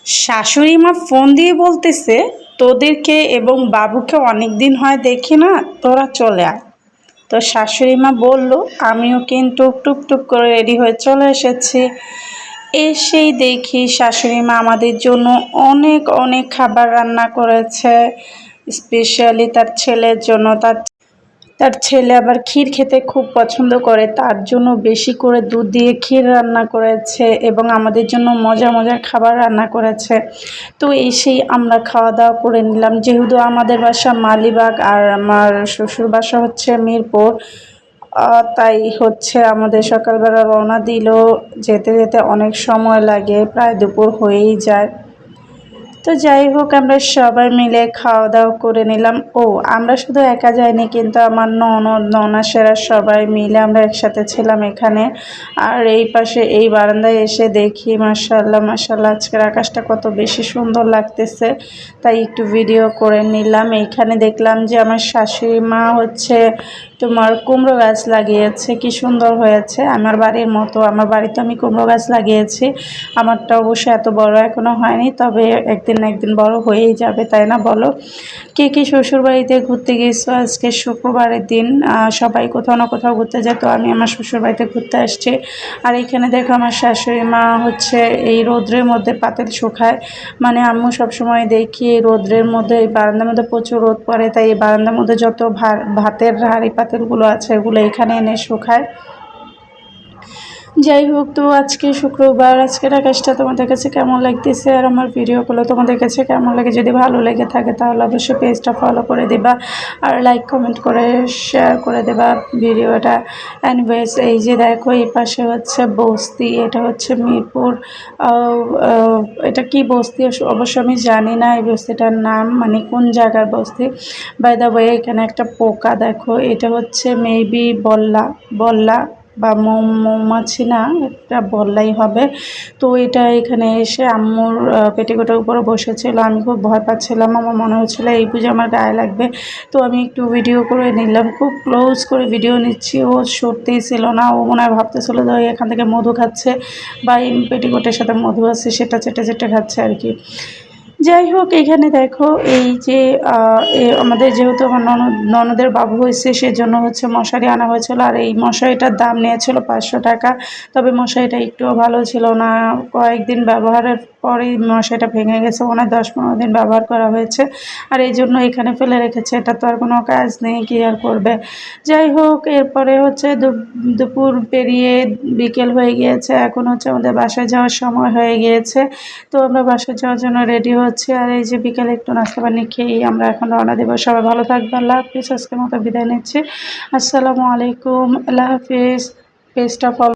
শাশুড়ি মা ফোন দিয়ে বলতেছে, তোদেরকে এবং বাবুকে অনেক দিন হয় দেখি না, তোরা চলে আয়। তো শাশুড়ি মা বলল, আমিও কিন্তু টুপ টুপ করে রেডি হয়ে চলে এসেছি। এসেই দেখি শাশুড়ি মা আমাদের জন্য অনেক অনেক খাবার রান্না করেছে, স্পেশালি তার ছেলের জন্য। তার ছেলে আবার ক্ষীর খেতে খুব পছন্দ করে, তার জন্য বেশি করে দুধ দিয়ে ক্ষীর রান্না করেছে এবং আমাদের জন্য মজার মজার খাবার রান্না করেছে। তো এসেই আমরা খাওয়া দাওয়া করে নিলাম। যেহেতু আমাদের বাসা মালিবাগ আর আমার শ্বশুর বাসা হচ্ছে মিরপুর, তাই হচ্ছে আমাদের সকালবেলা রওনা দিল। যেতে যেতে অনেক সময় লাগে, প্রায় দুপুর হয়েই যায়। তো যাই হোক, আমরা সবাই মিলে খাওয়া দাওয়া করে নিলাম। আমরা শুধু একা যাইনি, কিন্তু আমার ননদ ননাসেরা সবাই মিলে আমরা একসাথে ছিলাম এখানে। আর এই পাশে এই বারান্দায় এসে দেখি মাশাআল্লাহ মাশাআল্লাহ আজকের আকাশটা কত বেশি সুন্দর লাগতেছে, তাই একটু ভিডিও করে নিলাম। এইখানে দেখলাম যে আমার শাশুড়ি মা হচ্ছে তোমার কুমড়ো গাছ লাগিয়েছে, কি সুন্দর হয়েছে, আমার বাড়ির মতো। আমার বাড়িতে আমি কুমড়ো গাছ লাগিয়েছি, আমারটা অবশ্য এত বড় এখনো হয়নি, তবে একদিন না একদিন বড় হয়েই যাবে, তাই না বলো? কে কে শ্বশুর বাড়িতে ঘুরতে গিয়েছো? আজকে শুক্রবারের দিন, সবাই কোথাও না কোথাও ঘুরতে যায়, তো আমি আমার শ্বশুর বাড়িতে ঘুরতে আসছি। আর এখানে দেখো আমার শাশুড়ি মা হচ্ছে এই রোদ্রের মধ্যে পাতিল শুকায়। মানে আম্মু সবসময় দেখি এই রোদ্রের মধ্যে, এই বারান্দার মধ্যে প্রচুর রোদ পড়ে, তাই এই বারান্দার মধ্যে যত ভাতের হাঁড়ি পাতিলগুলো আছে এগুলো এখানে এনে শুকায়। যাই হোক, তো আজকে শুক্রবার, আজকের আকাশটা তোমাদের কাছে কেমন লাগতেছে আর আমার ভিডিওগুলো তোমাদের কাছে কেমন লাগে? যদি ভালো লেগে থাকে তাহলে অবশ্যই পেজটা ফলো করে দেবা আর লাইক কমেন্ট করে শেয়ার করে দেবা ভিডিওটা। এনিওয়েজ, এই যে দেখো এই পাশে হচ্ছে বস্তি, এটা হচ্ছে মিরপুর। এটা কি বস্তি অবশ্য আমি জানি না এই বস্তিটার নাম, মানে কোন জায়গার বস্তি। বাই দ্য ওয়ে, এখানে একটা পোকা দেখো, এটা হচ্ছে মেবি বল্লা বল্লা বা মৌমাছি, না এটা বললেই হবে। তো এটা এখানে এসে আম্মুর পেটিকোটের উপরে বসেছিল, আমি খুব ভয় পাচ্ছিলাম, আমার মনে হচ্ছিলো এই বুঝে আমার গায়ে লাগবে। তো আমি একটু ভিডিও করে নিলাম, খুব ক্লোজ করে ভিডিও নিচ্ছি। ও সরতেই ছিল না, ও মনে হয় ভাবতেছিল যে এখান থেকে মধু খাচ্ছে বা এই পেটিকোটের সাথে মধু আছে সেটা চেটে চেটে খাচ্ছে আর কি। যাই হোক, এখানে দেখো এই যে আমাদের যেহেতু আমার ননদের বাবু হয়েছে, সেজন্য হচ্ছে মশারি আনা হয়েছিল, আর এই মশারিটার দাম নিয়েছিল 500 টাকা। তবে মশারিটা একটুও ভালো ছিল না, কয়েকদিন ব্যবহারের পরেই মশারিটা ভেঙে গেছে, মনে হয় 10-15 দিন ব্যবহার করা হয়েছে, আর এই জন্য এখানে ফেলে রেখেছে। এটা তো আর কোনো কাজ নেই, কি আর করবে। যাই হোক, এরপরে হচ্ছে দুপুর পেরিয়ে বিকেল হয়ে গিয়েছে, এখন হচ্ছে আমাদের বাসায় যাওয়ার সময় হয়ে গিয়েছে। তো আমরা বাসায় যাওয়ার জন্য রেডি হচ্ছি, আর এই যে বিকেলে একটু নাস্তা পানি খেয়েই আমরা এখন রওনা দেবো। সবাই ভালো থাকবে, আল্লাহ হাফিজ। আজকের মতো বিদায় নিচ্ছি, আসসালামু আলাইকুম, আল্লাহ হাফিজ। পেজটা ফলো